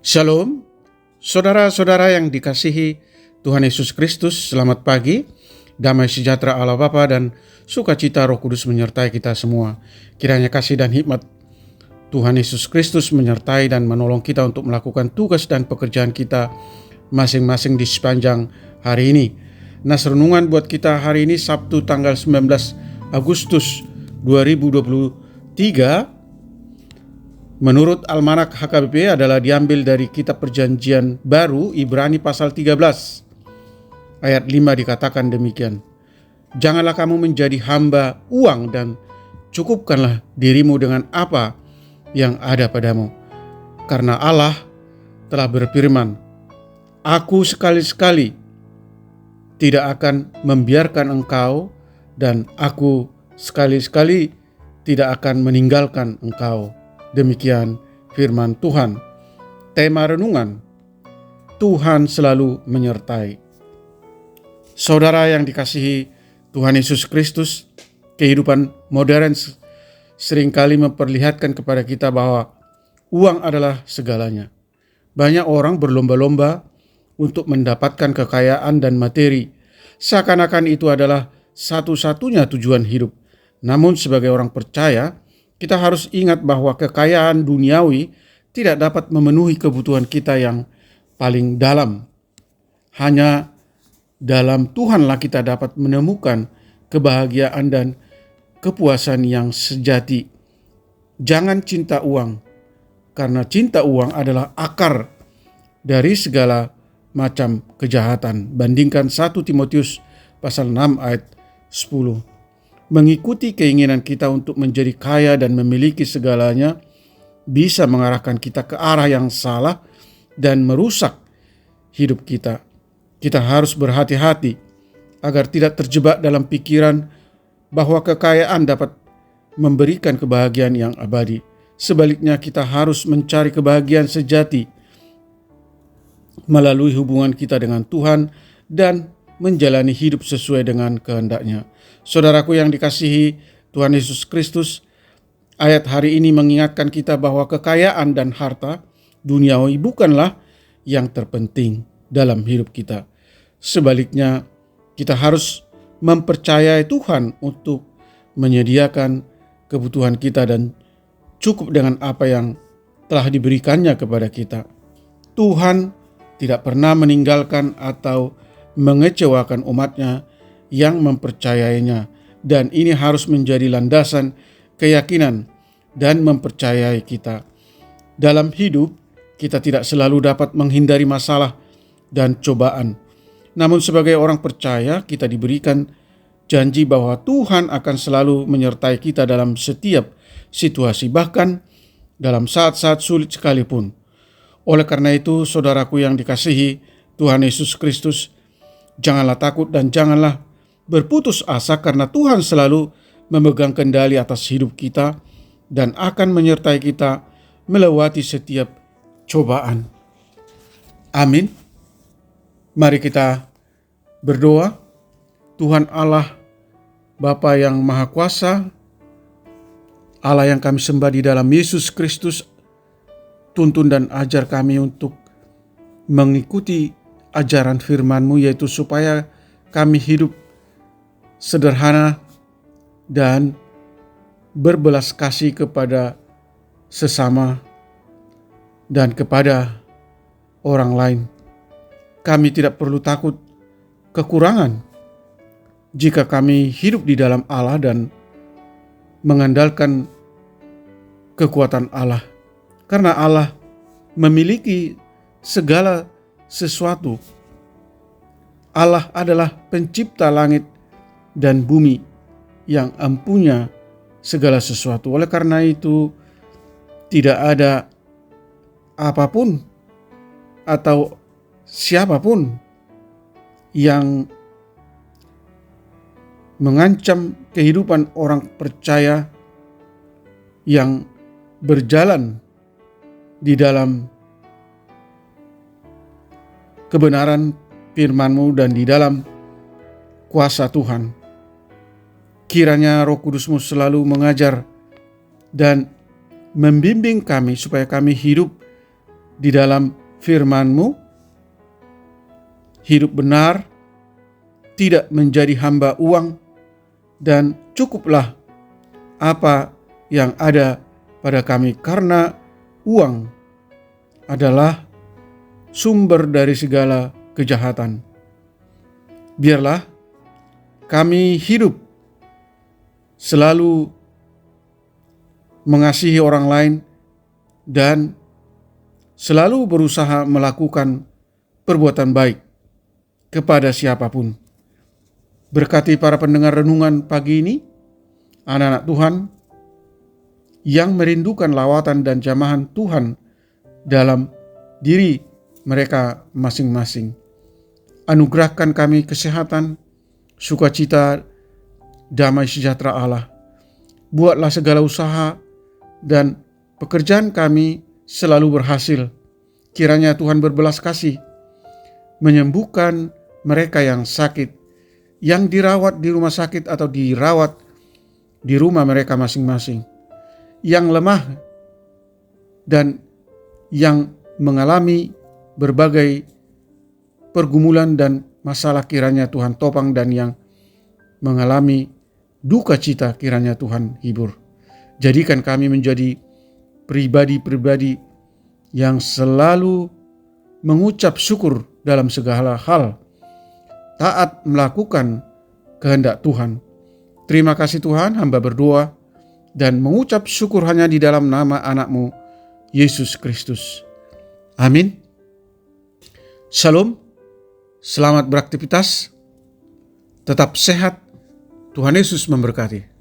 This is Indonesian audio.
Shalom, saudara-saudara yang dikasihi Tuhan Yesus Kristus, selamat pagi. Damai sejahtera Allah Bapa dan sukacita Roh Kudus menyertai kita semua. Kiranya kasih dan hikmat Tuhan Yesus Kristus menyertai dan menolong kita untuk melakukan tugas dan pekerjaan kita masing-masing di sepanjang hari ini. Nas renungan buat kita hari ini Sabtu tanggal 19 Agustus 2023 menurut Almanak HKBP adalah diambil dari kitab Perjanjian Baru Ibrani pasal 13 ayat 5 dikatakan demikian. Janganlah kamu menjadi hamba uang dan cukupkanlah dirimu dengan apa yang ada padamu. Karena Allah telah berfirman, Aku sekali-sekali tidak akan membiarkan engkau dan aku sekali-sekali tidak akan meninggalkan engkau. Demikian firman Tuhan. Tema renungan, Tuhan selalu menyertai. Saudara yang dikasihi Tuhan Yesus Kristus, kehidupan modern seringkali memperlihatkan kepada kita bahwa uang adalah segalanya. Banyak orang berlomba-lomba untuk mendapatkan kekayaan dan materi, seakan-akan itu adalah satu-satunya tujuan hidup. Namun sebagai orang percaya, kita harus ingat bahwa kekayaan duniawi tidak dapat memenuhi kebutuhan kita yang paling dalam. Hanya dalam Tuhanlah kita dapat menemukan kebahagiaan dan kepuasan yang sejati. Jangan cinta uang, karena cinta uang adalah akar dari segala macam kejahatan. Bandingkan 1 Timotius pasal 6 ayat 10. Mengikuti keinginan kita untuk menjadi kaya dan memiliki segalanya bisa mengarahkan kita ke arah yang salah dan merusak hidup kita. Kita harus berhati-hati agar tidak terjebak dalam pikiran bahwa kekayaan dapat memberikan kebahagiaan yang abadi. Sebaliknya, kita harus mencari kebahagiaan sejati melalui hubungan kita dengan Tuhan dan menjalani hidup sesuai dengan kehendak-Nya. Saudaraku yang dikasihi Tuhan Yesus Kristus, ayat hari ini mengingatkan kita bahwa kekayaan dan harta duniawi bukanlah yang terpenting dalam hidup kita. Sebaliknya, kita harus mempercayai Tuhan untuk menyediakan kebutuhan kita dan cukup dengan apa yang telah diberikannya kepada kita. Tuhan tidak pernah meninggalkan atau mengecewakan umat-Nya yang mempercayainya, dan ini harus menjadi landasan keyakinan dan mempercayai kita. Dalam hidup, kita tidak selalu dapat menghindari masalah dan cobaan. Namun sebagai orang percaya, kita diberikan janji bahwa Tuhan akan selalu menyertai kita dalam setiap situasi, bahkan dalam saat-saat sulit sekalipun. Oleh karena itu, saudaraku yang dikasihi Tuhan Yesus Kristus, janganlah takut dan janganlah berputus asa, karena Tuhan selalu memegang kendali atas hidup kita dan akan menyertai kita melewati setiap cobaan. Amin. Mari kita berdoa. Tuhan Allah, Bapa yang Maha Kuasa, Allah yang kami sembah di dalam Yesus Kristus, tuntun dan ajar kami untuk mengikuti ajaran firman-Mu, yaitu supaya kami hidup sederhana dan berbelas kasih kepada sesama dan kepada orang lain. Kami tidak perlu takut kekurangan jika kami hidup di dalam Allah dan mengandalkan kekuatan Allah, karena Allah memiliki segala sesuatu. Allah adalah pencipta langit dan bumi yang empunya segala sesuatu. Oleh karena itu, tidak ada apapun atau siapapun yang mengancam kehidupan orang percaya yang berjalan di dalam kebenaran firman-Mu dan di dalam kuasa Tuhan. Kiranya Roh Kudus-Mu selalu mengajar dan membimbing kami supaya kami hidup di dalam firman-Mu, hidup benar, tidak menjadi hamba uang, dan cukuplah apa yang ada pada kami, karena uang adalah sumber dari segala kejahatan. Biarlah kami hidup selalu mengasihi orang lain dan selalu berusaha melakukan perbuatan baik kepada siapapun. Berkati para pendengar renungan pagi ini, anak-anak Tuhan yang merindukan lawatan dan jamahan Tuhan dalam diri mereka masing-masing. Anugerahkan kami kesehatan, sukacita, damai sejahtera Allah. Buatlah segala usaha dan pekerjaan kami selalu berhasil. Kiranya Tuhan berbelas kasih, menyembuhkan mereka yang sakit, yang dirawat di rumah sakit atau dirawat di rumah mereka masing-masing, yang lemah dan yang mengalami berbagai pergumulan dan masalah, kiranya Tuhan topang, dan yang mengalami duka cita kiranya Tuhan hibur. Jadikan kami menjadi pribadi-pribadi yang selalu mengucap syukur dalam segala hal, taat melakukan kehendak Tuhan. Terima kasih Tuhan, hamba berdoa dan mengucap syukur hanya di dalam nama anak-Mu, Yesus Kristus. Amin. Shalom, selamat beraktivitas, tetap sehat, Tuhan Yesus memberkati.